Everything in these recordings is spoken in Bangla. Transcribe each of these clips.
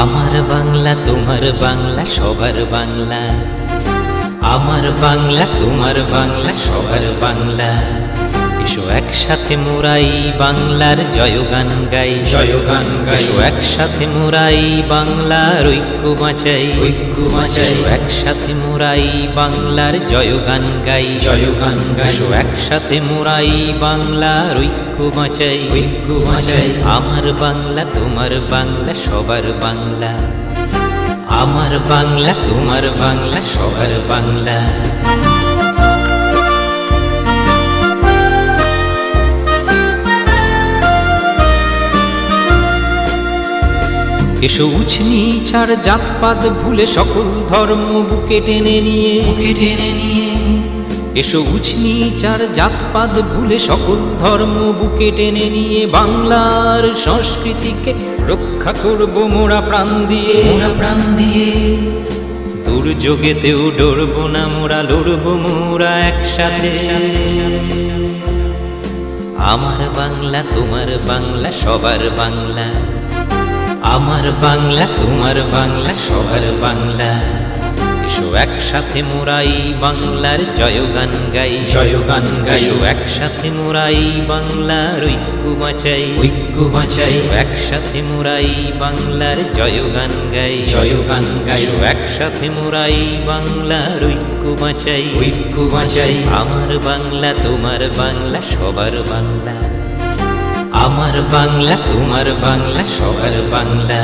আমার বাংলা তোমার বাংলা সবার বাংলা, আমার বাংলা তোমার বাংলা সবার বাংলা। এসো একসাথে মোরা এই বাংলার জয়গান গাই, জয়গান গাই। এসো একসাথে মোরা এই বাংলার ঐক্য বাঁচাই, ঐক্য বাঁচাই। এসো একসাথে মোরা এই বাংলার জয়গান গাই, জয়গান গাই। এসো একসাথে মোরা এই বাংলার ঐক্য বাঁচাই, ঐক্য বাঁচাই। আমার বাংলা তোমার বাংলা সবার বাংলা, আমার বাংলা তোমার বাংলা সবার বাংলা। এসো উছনি ছাড় জাতপাত ভুলে সকল ধর্ম বুকে টেনে নিয়ে, বুকে টেনে নিয়ে। এসো উছনি ছাড় জাতপাত ভুলে সকল ধর্ম বুকে টেনে নিয়ে বাংলার সংস্কৃতিকে রক্ষা করব মোরা প্রাণ দিয়ে, মোরা প্রাণ দিয়ে। দুর্যোগেতেও ডরব না মোরা, লড়ব মোরা একসাথে। আমার বাংলা তোমার বাংলা সবার বাংলা, আমার বাংলা তোমার বাংলা সবার বাংলা। এসো একসাথে মোরা এই বাংলার জয়গান গাই, জয়গান গাই। এসো একসাথে মোরা এই বাংলার ঐক্য বাঁচাই, ঐক্য বাঁচাই। একসাথে মোরা এই বাংলার জয়গান গাই, জয়গান গাই। এসো একসাথে মোরা এই বাংলার ঐক্য বাঁচাই, ঐক্য বাঁচাই। আমার বাংলা তোমার বাংলা সবার বাংলা, আমার বাংলা তোমার বাংলা সবার বাংলা।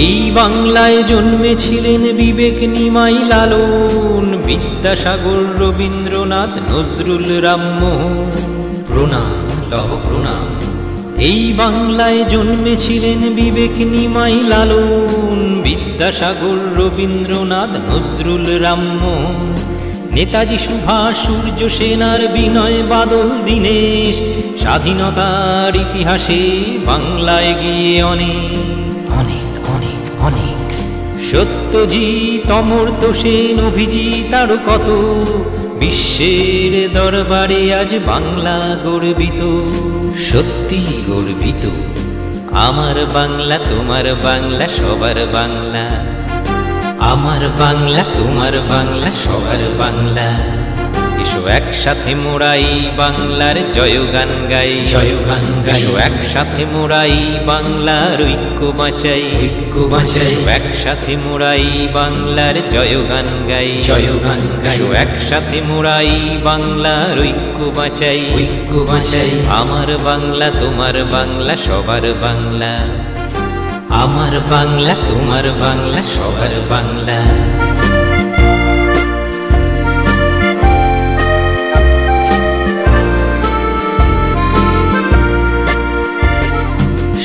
এই বাংলায় জন্মেছিলেন বিবেক নিমাই লালন, বিদ্যাসাগর রবীন্দ্রনাথ নজরুল রামমোহন। প্রণাম লহ প্রণাম। এই বাংলায় জন্মেছিলেন বিবেক নিমাই লালন, বিদ্যাসাগর রবীন্দ্রনাথ নজরুল রামমোহন। নেতাজি সুভাষ সূর্য সেনার বিনয় বাদল দীনেশ, স্বাধীনতার ইতিহাসে বাংলায় গিয়ে অনেক অনেক অনেক অনেক। সত্যজিৎ অমর্ত্য সেন অভিজিৎ আরো কত, বিশ্বের দরবারে আজ বাংলা গর্বিত, সত্যি গর্বিত। আমার বাংলা তোমার বাংলা সবার বাংলা, আমার বাংলা তোমার বাংলা সবার বাংলা। এসো একসাথে মোরা এই বাংলার জয়গান গাই, জয়গান গাই। এসো একসাথে মোরা এই বাংলার ঐক্য বাঁচাই, ঐক্য বাঁচাই। একসাথে মোরা এই বাংলার জয়গান গাই, জয়গান গাই। এসো একসাথে মোরা এই বাংলার ঐক্য বাঁচাই, ঐক্য বাঁচাই। আমার বাংলা তোমার বাংলা সবার বাংলা, আমার বাংলা তোমার বাংলা সবার বাংলা।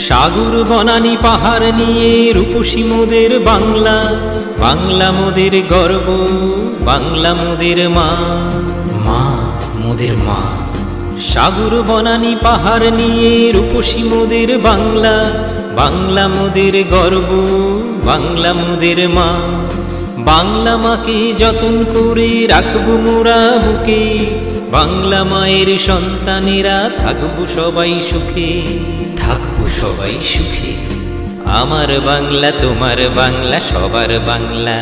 সাগর বনানী পাহাড় নিয়ে রূপসী মোদের বাংলা, বাংলা মোদের গর্ব, বাংলা মোদের মা, মা মোদের মা। সাগর বনানী পাহাড় নিয়ে রূপসী মোদের বাংলা, বাংলা মোদের গর্ব, বাংলা মোদের মা। বাংলা মাকে যতন করে রাখবো মোরা বুকে, বাংলা মায়ের সন্তানেরা থাকবো সবাই সুখে, থাকবো সবাই সুখে। আমার বাংলা তোমার বাংলা সবার বাংলা,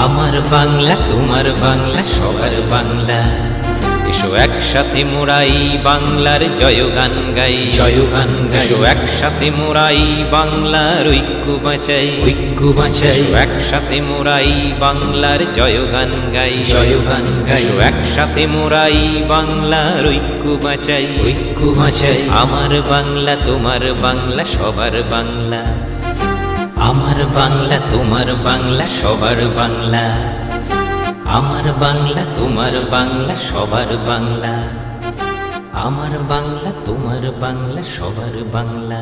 আমার বাংলা তোমার বাংলা সবার বাংলা। এসো একসাথে মোরা এই বাংলার জয়গান গাই, জয়গান গাই। এসো একসাথে মোরা এই বাংলার ঐক্য বাঁচাই, ঐক্য বাঁচাই। এসো একসাথে মোরা এই বাংলার জয়গান গাই, জয়গান গাই। এসো একসাথে মোরা এই বাংলার ঐক্য বাঁচাই, ঐক্য বাঁচাই। আমার বাংলা তোমার বাংলা সবার বাংলা, আমার বাংলা তোমার বাংলা সবার বাংলা। আমার বাংলা তোমার বাংলা সবার বাংলা, আমার বাংলা তোমার বাংলা সবার বাংলা।